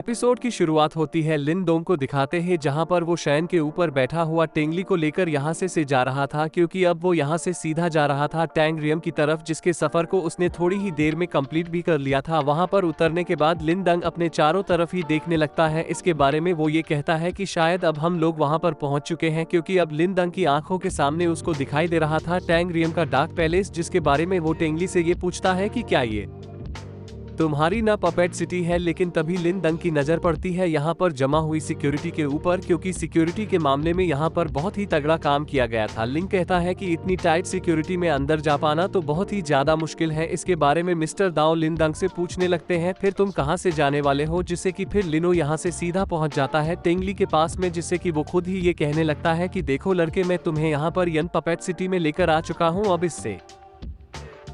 Episode की शुरुआत होती है लिन डोंग को दिखाते हैं जहां पर वो शयन के ऊपर बैठा हुआ टेंगली को लेकर यहां से जा रहा था, क्योंकि अब वो यहां से सीधा जा रहा था टैंग रियम की तरफ, जिसके सफर को उसने थोड़ी ही देर में कंप्लीट भी कर लिया था। वहां पर उतरने के बाद लिन डंग अपने चारों तरफ ही देखने लगता है। इसके बारे में वो ये कहता है कि शायद अब हम लोग वहां पर पहुंच चुके हैं, क्योंकि अब लिन डंग की आंखों के सामने उसको दिखाई दे रहा था टैंग रियम का डार्क पैलेस, जिसके बारे में वो टेंगली से ये पूछता है कि क्या ये तुम्हारी ना पपेट सिटी है। लेकिन तभी लिन डंग की नजर पड़ती है यहाँ पर जमा हुई सिक्योरिटी के ऊपर, क्योंकि सिक्योरिटी के मामले में यहाँ पर बहुत ही तगड़ा काम किया गया था। लिन कहता है कि इतनी टाइट सिक्योरिटी में अंदर जा पाना तो बहुत ही ज्यादा मुश्किल है। इसके बारे में मिस्टर दाओ लिन डंग से पूछने लगते हैं फिर तुम कहाँ से जाने वाले हो, जिससे कि फिर लिनो यहाँ से सीधा पहुंच जाता है टेंगली के पास में, जिससे कि वो खुद ही ये कहने लगता है कि देखो लड़के, मैं तुम्हें यहाँ पर यन पपेट सिटी में लेकर आ चुका हूँ, अब इससे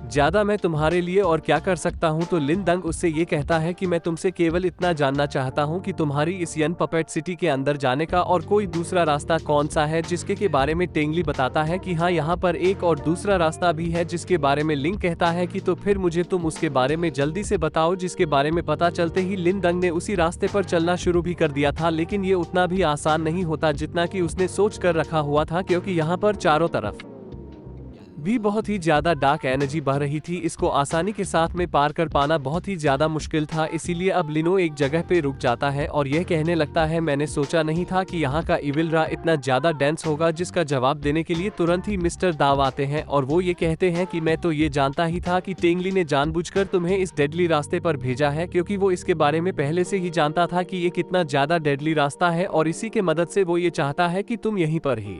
ज्यादा मैं तुम्हारे लिए और क्या कर सकता हूं। तो लिन डंग उससे ये कहता है कि मैं तुमसे केवल इतना जानना चाहता हूं कि तुम्हारी इस यन पपेट सिटी के अंदर जाने का और कोई दूसरा रास्ता कौन सा है, जिसके के बारे में टेंगली बताता है कि हाँ, यहाँ पर एक और दूसरा रास्ता भी है, जिसके बारे में लिन कहता है कि तो फिर मुझे तुम उसके बारे में जल्दी से बताओ। जिसके बारे में पता चलते ही लिन डंग ने उसी रास्ते पर चलना शुरू भी कर दिया था, लेकिन ये उतना भी आसान नहीं होता जितना कि उसने सोच कर रखा हुआ था, क्योंकि यहाँ पर चारों तरफ भी बहुत ही ज्यादा डार्क एनर्जी बह रही थी। इसको आसानी के साथ में पार कर पाना बहुत ही ज्यादा मुश्किल था। इसीलिए अब लिनो एक जगह पे रुक जाता है और यह कहने लगता है मैंने सोचा नहीं था कि यहाँ का इविल रा इतना ज्यादा डेंस होगा। जिसका जवाब देने के लिए तुरंत ही मिस्टर दाव आते हैं और वो ये कहते हैं कि मैं तो ये जानता ही था कि टेंगली ने जानबूझकर तुम्हें इस डेडली रास्ते पर भेजा है, क्योंकि वो इसके बारे में पहले से ही जानता था कि ये कितना ज्यादा डेडली रास्ता है, और इसी के मदद से वो ये चाहता है कि तुम यहीं पर ही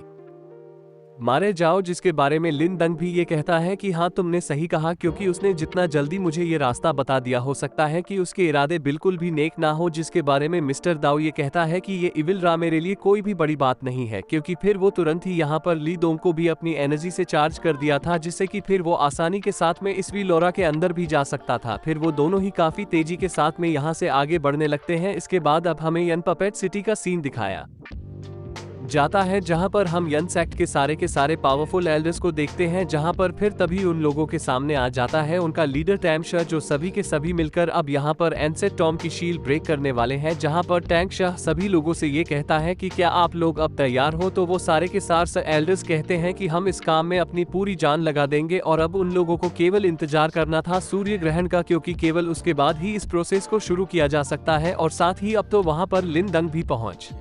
मारे जाओ। जिसके बारे में लिन डंग भी ये कहता है कि हाँ, तुमने सही कहा, क्योंकि उसने जितना जल्दी मुझे ये रास्ता बता दिया, हो सकता है कि उसके इरादे बिल्कुल भी नेक ना हो। जिसके बारे में मिस्टर दाओ ये कहता है कि ये इविल रा मेरे लिए कोई भी बड़ी बात नहीं है, क्योंकि फिर वो तुरंत ही यहाँ पर ली डोंग को भी अपनी एनर्जी से चार्ज कर दिया था, जिससे कि फिर वो आसानी के साथ में इस लोरा के अंदर भी जा सकता था। फिर वो दोनों ही काफी तेजी के साथ में यहाँ से आगे बढ़ने लगते हैं। इसके बाद अब हमें यन पपेट सिटी का सीन दिखाया जाता है, जहां पर हम यन सेक्ट के सारे पावरफुल एल्डर्स को देखते हैं, जहां पर फिर तभी उन लोगों के सामने आ जाता है उनका लीडर टैंगशाह, जो सभी के सभी मिलकर अब यहां पर एनसेट टॉम की शील्ड ब्रेक करने वाले हैं। जहां पर टैंगशाह सभी लोगों से ये कहता है कि क्या आप लोग अब तैयार हो। तो वो सारे के सारे एल्डर्स कहते हैं कि हम इस काम में अपनी पूरी जान लगा देंगे, और अब उन लोगों को केवल इंतजार करना था सूर्य ग्रहण का, क्योंकि केवल उसके बाद ही इस प्रोसेस को शुरू किया जा सकता है। और साथ ही अब तो वहां पर लिन डंग भी पहुंच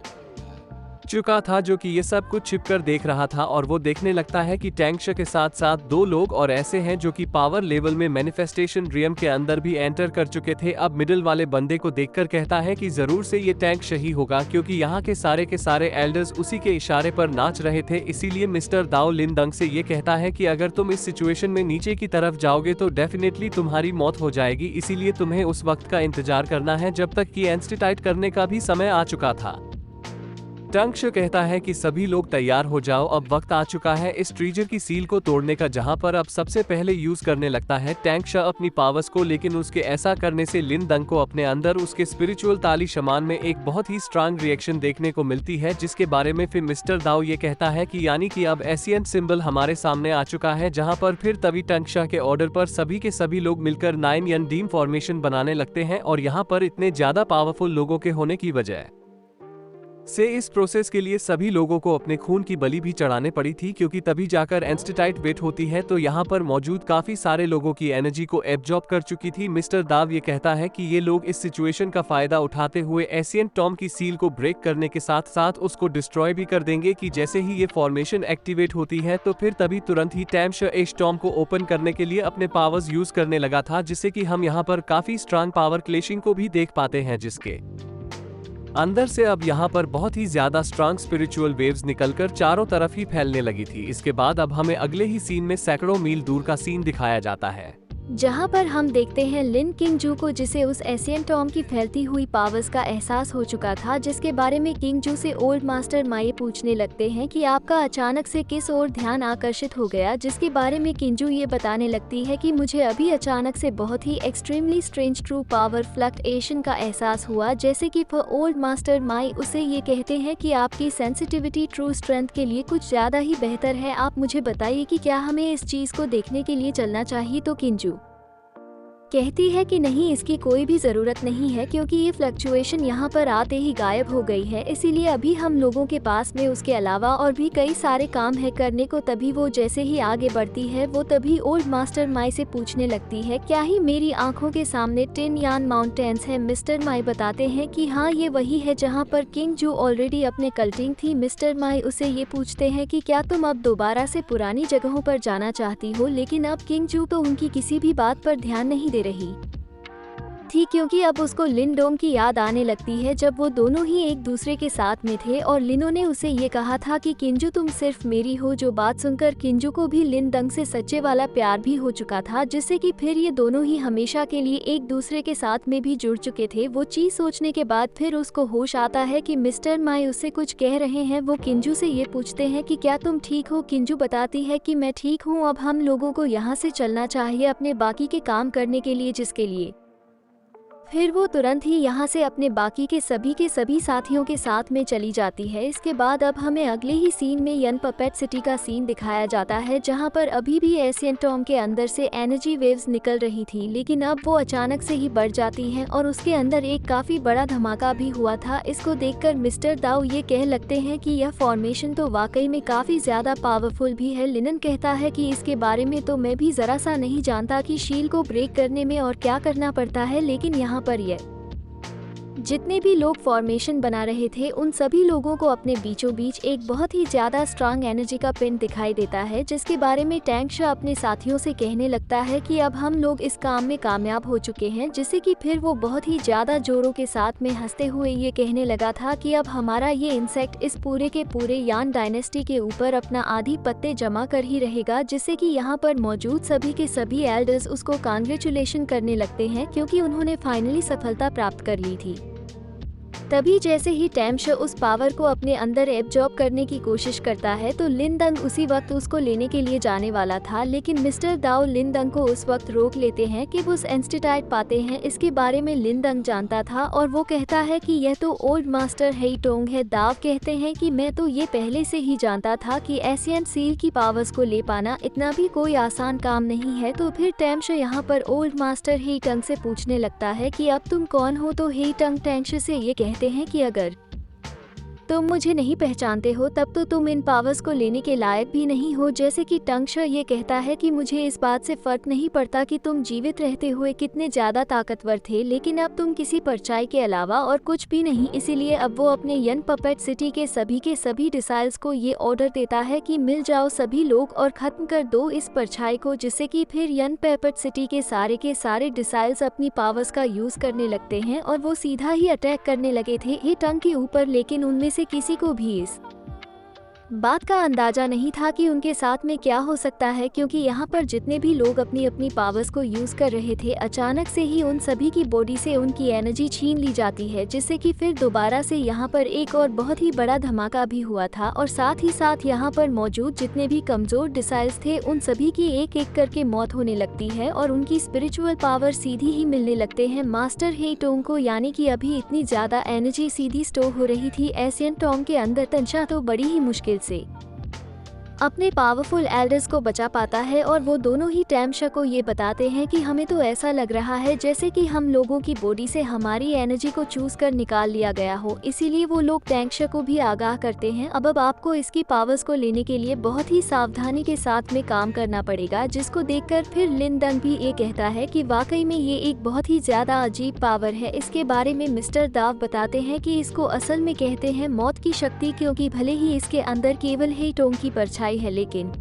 चुका था, जो कि ये सब कुछ छिपकर देख रहा था, और वो देखने लगता है कि टैंगशाह के साथ साथ दो लोग और ऐसे हैं जो कि पावर लेवल में मैनिफेस्टेशन रियम के अंदर भी एंटर कर चुके थे। अब मिडिल वाले बंदे को देखकर कहता है कि जरूर से ये टैंगशाह ही होगा, क्योंकि यहाँ के सारे एल्डर्स उसी के इशारे पर नाच रहे थे। इसीलिए मिस्टर दाओ लिन डंग से ये कहता है कि अगर तुम इस सिचुएशन में नीचे की तरफ जाओगे तो डेफिनेटली तुम्हारी मौत हो जाएगी, इसीलिए तुम्हें उस वक्त का इंतजार करना है जब तक कि एंस्टिटाइट करने का भी समय आ चुका था। टैंगशाह कहता है कि सभी लोग तैयार हो जाओ, अब वक्त आ चुका है इस ट्रीजर की सील को तोड़ने का, जहां पर अब सबसे पहले यूज करने लगता है टैंगशाह अपनी पावर्स को। लेकिन उसके ऐसा करने से लिन डंग को अपने अंदर उसके स्पिरिचुअल ताली शमान में एक बहुत ही स्ट्रांग रिएक्शन देखने को मिलती है, जिसके बारे में फिर मिस्टर दाओ ये कहता है कि यानी कि अब एशियंट सिंबल हमारे सामने आ चुका है। जहां पर फिर तभी टैंगशाह के ऑर्डर पर सभी के सभी लोग मिलकर 9 यन डीम फॉर्मेशन बनाने लगते हैं, और यहाँ पर इतने ज्यादा पावरफुल लोगों के होने की वजह से इस प्रोसेस के लिए सभी लोगों को अपने खून की बलि भी चढ़ाने पड़ी थी, क्योंकि तभी जाकर एंस्टिटाइट वेट होती है। तो यहाँ पर मौजूद काफी सारे लोगों की एनर्जी को एब्जॉर्ब कर चुकी थी। मिस्टर दाव ये कहता है कि ये लोग इस सिचुएशन का फायदा उठाते हुए एशियन टॉम की सील को ब्रेक करने के साथ साथ उसको डिस्ट्रॉय भी कर देंगे, कि जैसे ही ये फॉर्मेशन एक्टिवेट होती है तो फिर तभी तुरंत ही टैंगशाह इस टॉम को ओपन करने के लिए अपने पावर्स यूज करने लगा था, जिससे कि हम यहाँ पर काफी स्ट्रांग पावर क्लेशिंग को भी देख पाते हैं, जिसके अंदर से अब यहाँ पर बहुत ही ज्यादा स्ट्रांग स्पिरिचुअल वेव्स निकलकर चारों तरफ ही फैलने लगी थी। इसके बाद अब हमें अगले ही सीन में सैकड़ों मील दूर का सीन दिखाया जाता है, जहां पर हम देखते हैं लिन किंग जू को, जिसे उस एशियन टॉम की फैलती हुई पावर्स का एहसास हो चुका था। जिसके बारे में किंग जू से ओल्ड मास्टर माई पूछने लगते हैं कि आपका अचानक से किस ओर ध्यान आकर्षित हो गया। जिसके बारे में किंग जू ये बताने लगती है कि मुझे अभी अचानक से बहुत ही extremely strange true power fluctuation का एहसास हुआ। जैसे कि ओल्ड मास्टर माई उसे ये कहते हैं कि आपकी सेंसिटिविटी ट्रू स्ट्रेंथ के लिए कुछ ज्यादा ही बेहतर है। आप मुझे बताइए कि क्या हमें इस चीज को देखने के लिए चलना चाहिए। तो किंग जू कहती है कि नहीं, इसकी कोई भी ज़रूरत नहीं है क्योंकि ये फ्लक्चुएशन यहाँ पर आते ही गायब हो गई है, इसीलिए अभी हम लोगों के पास में उसके अलावा और भी कई सारे काम है करने को। तभी वो जैसे ही आगे बढ़ती है वो तभी ओल्ड मास्टर माई से पूछने लगती है, क्या ही मेरी आंखों के सामने टिन यान माउंटेन्स है? मिस्टर माई बताते हैं कि हाँ, ये वही है जहाँ पर किंग जू ऑलरेडी अपने कल्टिंग थी। मिस्टर माई उसे ये पूछते हैं कि क्या तुम अब दोबारा से पुरानी जगहों पर जाना चाहती हो? लेकिन अब किंग जू तो उनकी किसी भी बात पर ध्यान नहीं दे रही थी क्योंकि अब उसको लिन डोंग की याद आने लगती है जब वो दोनों ही एक दूसरे के साथ में थे और लिनो ने उसे ये कहा था कि किंजू तुम सिर्फ मेरी हो। जो बात सुनकर किंजू को भी लिन डंग से सच्चे वाला प्यार भी हो चुका था, जिससे कि फिर ये दोनों ही हमेशा के लिए एक दूसरे के साथ में भी जुड़ चुके थे। वो चीज सोचने के बाद फिर उसको होश आता है कि मिस्टर माई उससे कुछ कह रहे हैं। वो किंजू से ये पूछते हैं कि क्या तुम ठीक हो? किंजू बताती है कि मैं ठीक हूँ, अब हम लोगों को यहाँ से चलना चाहिए अपने बाकी के काम करने के लिए, जिसके लिए फिर वो तुरंत ही यहाँ से अपने बाकी के सभी साथियों के साथ में चली जाती है। इसके बाद अब हमें अगले ही सीन में यन पपेट सिटी का सीन दिखाया जाता है जहाँ पर अभी भी एशियन टॉम के अंदर से एनर्जी वेव्स निकल रही थी, लेकिन अब वो अचानक से ही बढ़ जाती हैं और उसके अंदर एक काफी बड़ा धमाका भी हुआ था। इसको देखकर मिस्टर दाओ ये कह लगते हैं कि यह फॉर्मेशन तो वाकई में काफी ज्यादा पावरफुल भी है। लिनन कहता है कि इसके बारे में तो मैं भी जरा सा नहीं जानता कि शील को ब्रेक करने में और क्या करना पड़ता है, लेकिन यहाँ पर ये जितने भी लोग फॉर्मेशन बना रहे थे उन सभी लोगों को अपने बीचों बीच एक बहुत ही ज्यादा स्ट्रांग एनर्जी का पिन दिखाई देता है, जिसके बारे में टैंक शा अपने साथियों से कहने लगता है कि अब हम लोग इस काम में कामयाब हो चुके हैं, जिससे कि फिर वो बहुत ही ज्यादा जोरों के साथ में हंसते हुए ये कहने लगा था कि अब हमारा ये इंसेक्ट इस पूरे के पूरे यान डायनेस्टी के ऊपर अपना आधी पत्ते जमा कर ही रहेगा, जिससे कि यहाँ पर मौजूद सभी के सभी एल्डर्स उसको कांग्रेचुलेशन करने लगते हैं क्योंकि उन्होंने फाइनली सफलता प्राप्त कर ली थी। तभी जैसे ही टैम्श उस पावर को अपने अंदर एब्जॉर्ब करने की कोशिश करता है तो लिन दंग उसी वक्त उसको लेने के लिए जाने वाला था, लेकिन मिस्टर दाओ लिन दंग को उस वक्त रोक लेते हैं कि वो एंस्टिटाइड पाते हैं। इसके बारे में लिन दंग जानता था और वो कहता है कि यह तो ओल्ड मास्टर हेई टोंग है। दाव कहते हैं कि मैं तो ये पहले से ही जानता था कि एशियन सील की पावर्स को ले पाना इतना भी कोई आसान काम नहीं है। तो फिर टैम्श यहाँ पर ओल्ड मास्टर हेई टंग से पूछने लगता है कि अब तुम कौन हो? तो हेई टंग टैंक्श से ये कहते हैं कि अगर तुम मुझे नहीं पहचानते हो तब तो तुम इन पावर्स को लेने के लायक भी नहीं हो। जैसे कि टंक्श ये कहता है कि मुझे इस बात से फर्क नहीं पड़ता कि तुम जीवित रहते हुए कितने ज्यादा ताकतवर थे, लेकिन अब तुम किसी परछाई के अलावा और कुछ भी नहीं। इसीलिए अब वो अपने यन पपेट सिटी के सभी डिसाइल्स को ये ऑर्डर देता है कि मिल जाओ सभी लोग और खत्म कर दो इस परछाई को, जिससे कि फिर यन पपेट सिटी के सारे डिसाइल्स अपनी पावर्स का यूज करने लगते हैं और वो सीधा ही अटैक करने लगे थे हे टंग के ऊपर, लेकिन उनमें से किसी को भी इस बात का अंदाजा नहीं था कि उनके साथ में क्या हो सकता है, क्योंकि यहाँ पर जितने भी लोग अपनी अपनी पावर्स को यूज कर रहे थे अचानक से ही उन सभी की बॉडी से उनकी एनर्जी छीन ली जाती है, जिससे कि फिर दोबारा से यहाँ पर एक और बहुत ही बड़ा धमाका भी हुआ था और साथ ही साथ यहाँ पर मौजूद जितने भी कमजोर डिसाइल्स थे उन सभी की एक एक करके मौत होने लगती है और उनकी स्पिरिचुअल पावर सीधी ही मिलने लगते हैं मास्टर हेई टोंग को। यानी कि अभी इतनी ज्यादा एनर्जी सीधी स्टोर हो रही थी एशियन टॉम के अंदर, तंशा तो बड़ी ही मुश्किल से अपने पावरफुल एल्डर्स को बचा पाता है और वो दोनों ही टैम्शा को ये बताते हैं कि हमें तो ऐसा लग रहा है जैसे कि हम लोगों की बॉडी से हमारी एनर्जी को चूज कर निकाल लिया गया हो। इसीलिए वो लोग टैंक्शा को भी आगाह करते हैं अब आपको इसकी पावर्स को लेने के लिए बहुत ही सावधानी के साथ में काम करना पड़ेगा, जिसको देखकर फिर लिन दंग भी ये कहता है कि वाकई में ये एक बहुत ही ज्यादा अजीब पावर है। इसके बारे में मिस्टर दाव बताते हैं कि इसको असल में कहते हैं मौत की शक्ति, क्योंकि भले ही इसके अंदर केवल हेई टोंग की परछाई है लेकिन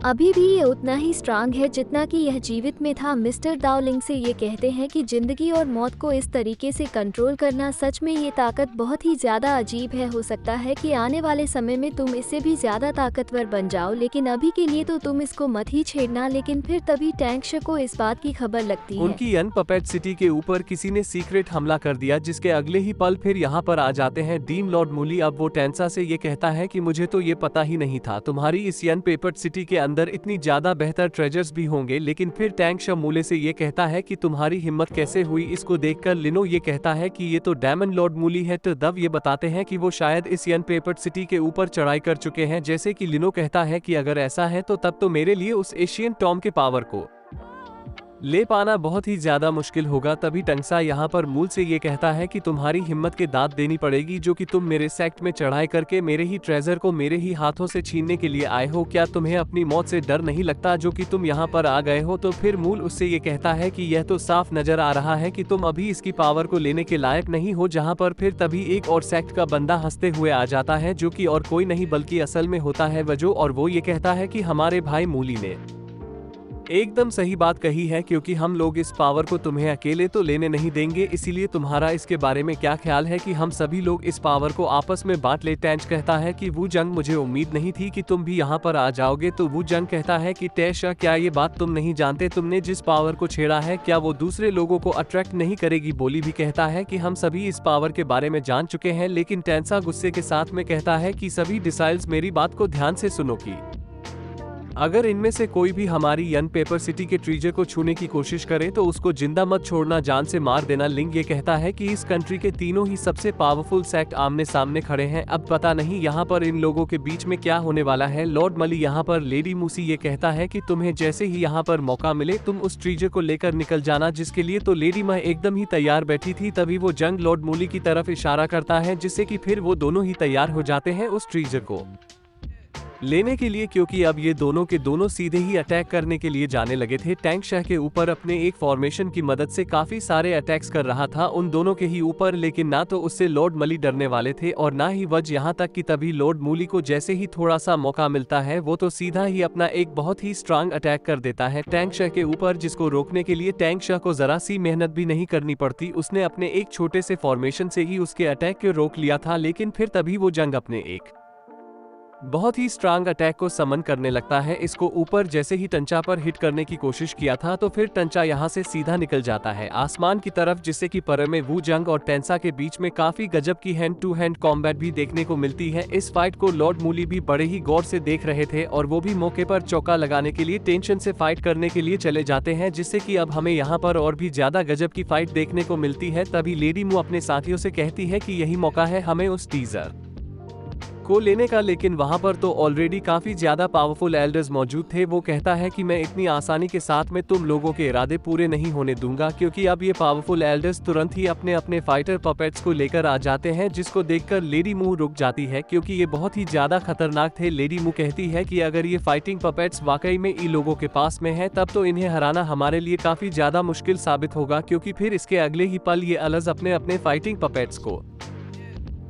अभी भी ये उतना ही स्ट्रांग है जितना कि यह जीवित में था। मिस्टर दाओलिंग से ये कहते हैं कि जिंदगी और मौत को इस तरीके से कंट्रोल करना सच में ये ताकत बहुत ही ज्यादा अजीब है। हो सकता है कि आने वाले समय में तुम इससे भी ज्यादा ताकतवर बन जाओ, लेकिन अभी के लिए तो तुम इसको मत ही छेड़ना। लेकिन फिर तभी टैंक्श को इस बात की खबर लगती है उनकी यन पपेट सिटी के ऊपर किसी ने सीक्रेट हमला कर दिया, जिसके अगले ही पल फिर यहाँ पर आ जाते हैं डीम लॉर्ड मूली। अब वो टेंसा से ये कहता है कि मुझे तो ये पता ही नहीं था तुम्हारी इस यन पेपेट सिटी के अंदर इतनी ज्यादा बेहतर ट्रेजर्स भी होंगे। लेकिन फिर टैंक शा मूले से ये कहता है कि तुम्हारी हिम्मत कैसे हुई। इसको देखकर लिनो ये कहता है कि ये तो डायमंड लॉर्ड मूली है। तो दव ये बताते हैं कि वो शायद इस यन पेपेट सिटी के ऊपर चढ़ाई कर चुके हैं। जैसे कि लिनो कहता है कि अगर ऐसा है तो तब तो मेरे लिए उस एशियन टॉम के पावर को ले पाना बहुत ही ज्यादा मुश्किल होगा। तभी टंगसा यहाँ पर मूल से ये कहता है कि तुम्हारी हिम्मत के दांत देनी पड़ेगी, जो कि तुम मेरे सेक्ट में चढ़ाई करके मेरे ही ट्रेजर को मेरे ही हाथों से छीनने के लिए आए हो। क्या तुम्हें अपनी मौत से डर नहीं लगता जो कि तुम यहाँ पर आ गए हो? तो फिर मूल उससे ये कहता है कि यह तो साफ नजर आ रहा है कि तुम अभी इसकी पावर को लेने के लायक नहीं हो। जहाँ पर फिर तभी एक और सेक्ट का बंदा हंसते हुए आ जाता है, जो कि और कोई नहीं बल्कि असल में होता है वजो, और वो ये कहता है कि हमारे भाई मूली ने एकदम सही बात कही है, क्योंकि हम लोग इस पावर को तुम्हें अकेले तो लेने नहीं देंगे। इसीलिए तुम्हारा इसके बारे में क्या ख्याल है कि हम सभी लोग इस पावर को आपस में बांट ले? टैंच कहता है कि वो जंग, मुझे उम्मीद नहीं थी कि तुम भी यहाँ पर आ जाओगे। तो वो जंग कहता है कि टैशा, क्या ये बात तुम नहीं जानते? तुमने जिस पावर को छेड़ा है क्या वो दूसरे लोगों को अट्रैक्ट नहीं करेगी? बोली भी कहता है कि हम सभी इस पावर के बारे में जान चुके हैं, लेकिन टैंसा गुस्से के साथ में कहता है कि सभी डिसाइल्स मेरी बात को ध्यान से सुनो कि अगर इनमें से कोई भी हमारी यन पेपर सिटी के ट्रीजर को छूने की कोशिश करे तो उसको जिंदा मत छोड़ना, जान से मार देना। लिंग ये कहता है कि इस कंट्री के तीनों ही सबसे पावरफुल सेक्ट आमने सामने खड़े हैं, अब पता नहीं यहाँ पर इन लोगों के बीच में क्या होने वाला है। लॉर्ड मली यहाँ पर लेडी मूसी ये कहता है कि तुम्हें जैसे ही यहाँ पर मौका मिले तुम उस ट्रीजर को लेकर निकल जाना, जिसके लिए तो लेडी मह एकदम ही तैयार बैठी थी। तभी वो जंग लॉर्ड मूली की तरफ इशारा करता है, जिससे कि फिर वो दोनों ही तैयार हो जाते हैं उस ट्रीजर को लेने के लिए, क्योंकि अब ये दोनों के दोनों सीधे ही अटैक करने के लिए जाने लगे थे। टैंक शाह के ऊपर अपने एक फॉर्मेशन की मदद से काफी सारे अटैक्स कर रहा था उन दोनों के ही ऊपर, लेकिन ना तो उससे लॉर्ड मली डरने वाले थे और ना ही वज, यहाँ तक कि तभी लॉर्ड मूली को जैसे ही थोड़ा सा मौका मिलता है वो तो सीधा ही अपना एक बहुत ही स्ट्रांग अटैक कर देता है टैंक शाह के ऊपर, जिसको रोकने के लिए टैंक शाह को जरा सी मेहनत भी नहीं करनी पड़ती। उसने अपने एक छोटे से फॉर्मेशन से ही उसके अटैक को रोक लिया था, लेकिन फिर तभी वो जंग अपने एक बहुत ही स्ट्रांग अटैक को समन करने लगता है। इसको ऊपर जैसे ही टंचा पर हिट करने की कोशिश किया था तो फिर टंचा यहाँ से सीधा निकल जाता है आसमान की तरफ, जिससे कि पर में वू जंग और टेंसा के बीच में काफी गजब की हैंड टू हैंड कॉम्बैट भी देखने को मिलती है। इस फाइट को लॉर्ड मूली भी बड़े ही गौर से देख रहे थे और वो भी मौके पर चौका लगाने के लिए टेंशन से फाइट करने के लिए चले जाते हैं, जिससे कि अब हमें यहाँ पर और भी ज्यादा गजब की फाइट देखने को मिलती है। तभी लेडी मू अपने साथियों से कहती है कि यही मौका है हमें उस टीजर को लेने का, लेकिन वहां पर तो ऑलरेडी काफी ज्यादा पावरफुल एल्डर्स मौजूद थे। वो कहता है कि मैं इतनी आसानी के साथ में तुम लोगों के इरादे पूरे नहीं होने दूंगा, क्योंकि अब ये पावरफुल एल्डर्स तुरंत ही अपने अपने फाइटर पपेट्स को लेकर आ जाते हैं, जिसको देखकर लेडी मू रुक जाती है क्योंकि ये बहुत ही ज्यादा खतरनाक थे। लेडी मू कहती है कि अगर ये फाइटिंग पपेट्स वाकई में इन लोगों के पास में है तब तो इन्हें हराना हमारे लिए काफी ज्यादा मुश्किल साबित होगा, क्योंकि फिर इसके अगले ही पल ये अलज अपने अपने फाइटिंग पपेट्स को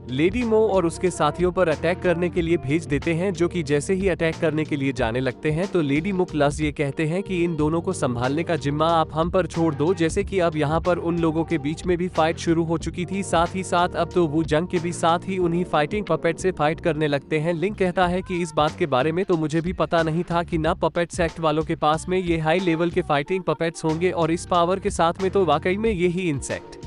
लेडी मो और उसके साथियों पर अटैक करने के लिए भेज देते हैं, जो कि जैसे ही अटैक करने के लिए जाने लगते हैं तो लेडी मुकलस ये कहते हैं कि इन दोनों को संभालने का जिम्मा आप हम पर छोड़ दो। जैसे कि अब यहाँ पर उन लोगों के बीच में भी फाइट शुरू हो चुकी थी, साथ ही साथ अब तो वो जंग के भी साथ ही उन्हीं फाइटिंग पपेट से फाइट करने लगते हैं। लिंक कहता है कि इस बात के बारे में तो मुझे भी पता नहीं था कि ना पपेट सेक्ट वालों के पास में ये हाई लेवल के फाइटिंग पपेट्स होंगे, और इस पावर के साथ में तो वाकई में ये ही इंसेक्ट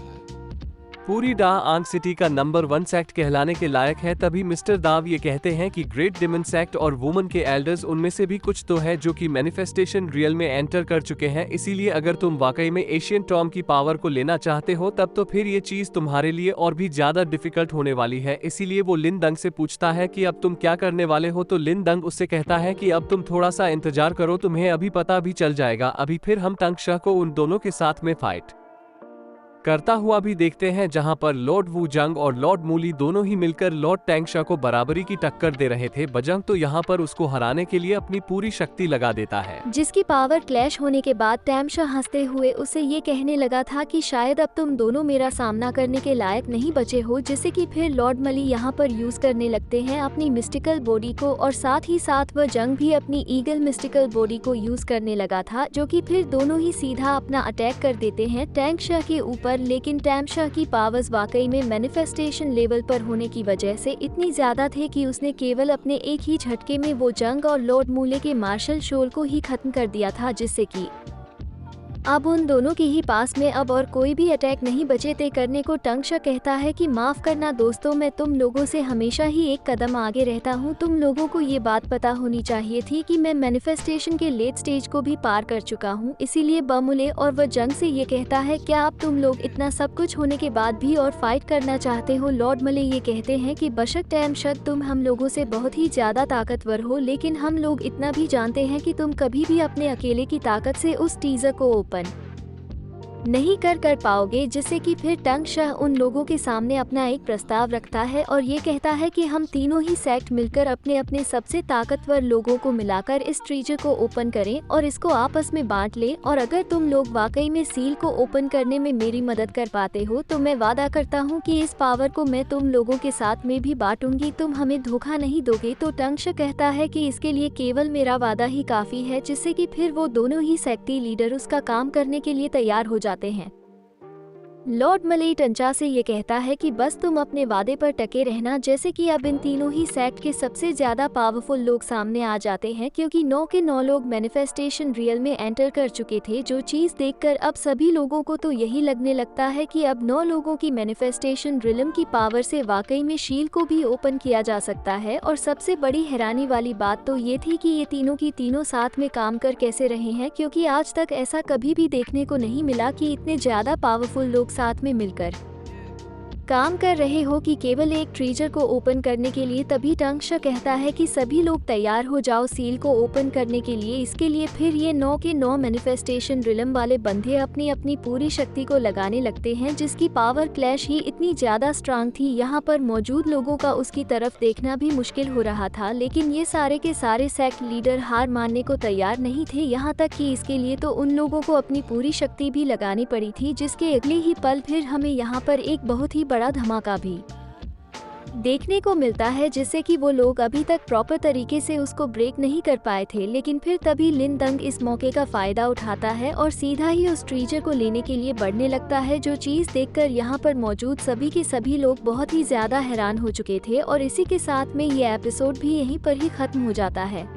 पूरी डा आंग सिटी का नंबर 1 सेक्ट कहलाने के लायक है। तभी मिस्टर दाव ये कहते हैं कि ग्रेट डिमन सेक्ट और वुमन के एल्डर्स उनमें से भी कुछ तो है जो कि मैनिफेस्टेशन रियल में एंटर कर चुके हैं, इसीलिए अगर तुम वाकई में एशियन टॉम की पावर को लेना चाहते हो तब तो फिर ये चीज तुम्हारे लिए और भी ज्यादा डिफिकल्ट होने वाली है। इसीलिए वो लिन दंग से पूछता है कि अब तुम क्या करने वाले हो, तो लिन दंग उससे कहता है कि अब तुम थोड़ा सा इंतजार करो, तुम्हें अभी पता भी चल जाएगा। अभी फिर हम टंग शाह को उन दोनों के साथ में फाइट करता हुआ भी देखते हैं, जहां पर लॉर्ड वू जंग और लॉर्ड मूली दोनों ही मिलकर लॉर्ड टैंगशा को बराबरी की टक्कर दे रहे थे। बजंग तो यहां पर उसको हराने के लिए अपनी पूरी शक्ति लगा देता है, जिसकी पावर क्लैश होने के बाद टैमशा हंसते हुए उसे ये कहने लगा था कि शायद अब तुम दोनों मेरा सामना करने के लायक नहीं बचे हो, जिससे कि फिर लॉर्ड मली यहाँ पर यूज करने लगते हैं अपनी मिस्टिकल बॉडी को, और साथ ही साथ वह जंग भी अपनी ईगल मिस्टिकल बॉडी को यूज करने लगा था, जो कि फिर दोनों ही सीधा अपना अटैक कर देते हैं टैंगशा के ऊपर। लेकिन टैंगशा की पावर्स वाकई में मैनिफेस्टेशन लेवल पर होने की वजह से इतनी ज्यादा थे कि उसने केवल अपने एक ही झटके में वो जंग और लॉर्ड मूले के मार्शल शोल को ही खत्म कर दिया था, जिससे कि अब उन दोनों के ही पास में अब और कोई भी अटैक नहीं बचे थे करने को। टंगशा कहता है कि माफ करना दोस्तों, मैं तुम लोगों से हमेशा ही एक कदम आगे रहता हूँ। तुम लोगों को ये बात पता होनी चाहिए थी कि मैं मैनिफेस्टेशन के लेट स्टेज को भी पार कर चुका हूँ। इसीलिए बमुले और वह जंग से ये कहता है, क्या अब तुम लोग इतना सब कुछ होने के बाद भी और फाइट करना चाहते हो? लॉर्ड मले ये कहते हैं कि बशक टैमशद तुम हम लोगों से बहुत ही ज्यादा ताकतवर हो, लेकिन हम लोग इतना भी जानते हैं कि तुम कभी भी अपने अकेले की ताकत से उस टीजर को ओपन ओपन नहीं कर पाओगे, जिससे कि फिर टंग शाह उन लोगों के सामने अपना एक प्रस्ताव रखता है और ये कहता है कि हम तीनों ही सेक्ट मिलकर अपने अपने सबसे ताकतवर लोगों को मिलाकर इस ट्रीजर को ओपन करें और इसको आपस में बांट लें, और अगर तुम लोग वाकई में सील को ओपन करने में मेरी मदद कर पाते हो तो मैं वादा करता हूँ कि इस पावर को मैं तुम लोगों के साथ में भी बांटूंगी, तुम हमें धोखा नहीं दोगे। तो टंग शाह कहता है कि इसके लिए केवल मेरा वादा ही काफी है, जिससे कि फिर वो दोनों ही सेक्टी लीडर उसका काम करने के लिए तैयार हो जाते हैं। लॉर्ड मलई टंचा से ये कहता है कि बस तुम अपने वादे पर टके रहना, जैसे कि अब इन तीनों ही सेक्ट के सबसे ज्यादा पावरफुल लोग सामने आ जाते हैं, क्योंकि 9 के 9 लोग मैनिफेस्टेशन रियल में एंटर कर चुके थे। जो चीज देखकर अब सभी लोगों को तो यही लगने लगता है कि अब 9 लोगों की मैनिफेस्टेशन रियल्म की पावर से वाकई में शील्ड को भी ओपन किया जा सकता है। और सबसे बड़ी हैरानी वाली बात तो ये थी कि ये तीनों की तीनों साथ में काम कर कैसे रहे हैं, क्योंकि आज तक ऐसा कभी भी देखने को नहीं मिला कि इतने ज्यादा पावरफुल लोग साथ में मिलकर काम कर रहे हो कि केवल एक ट्रीजर को ओपन करने के लिए। तभी टंग शाह कहता है कि सभी लोग तैयार हो जाओ सील को ओपन करने के लिए। इसके लिए फिर ये 9 के 9 मैनिफेस्टेशन रिलम वाले बंदे अपनी अपनी पूरी शक्ति को लगाने लगते हैं, जिसकी पावर क्लैश ही इतनी ज्यादा स्ट्रांग थी, यहाँ पर मौजूद लोगों का उसकी तरफ देखना भी मुश्किल हो रहा था। लेकिन ये सारे के सारे सेक्ट लीडर हार मानने को तैयार नहीं थे, यहाँ तक कि इसके लिए तो उन लोगों को अपनी पूरी शक्ति भी लगानी पड़ी थी, जिसके अगले ही पल फिर हमें यहाँ पर एक बहुत ही बड़ा धमाका भी देखने को मिलता है, जिससे कि वो लोग अभी तक प्रॉपर तरीके से उसको ब्रेक नहीं कर पाए थे। लेकिन फिर तभी लिन दंग इस मौके का फायदा उठाता है और सीधा ही उस ट्रीजर को लेने के लिए बढ़ने लगता है, जो चीज देखकर यहाँ पर मौजूद सभी के सभी लोग बहुत ही ज्यादा हैरान हो चुके थे। और इसी के साथ में ये एपिसोड भी यहीं पर ही खत्म हो जाता है।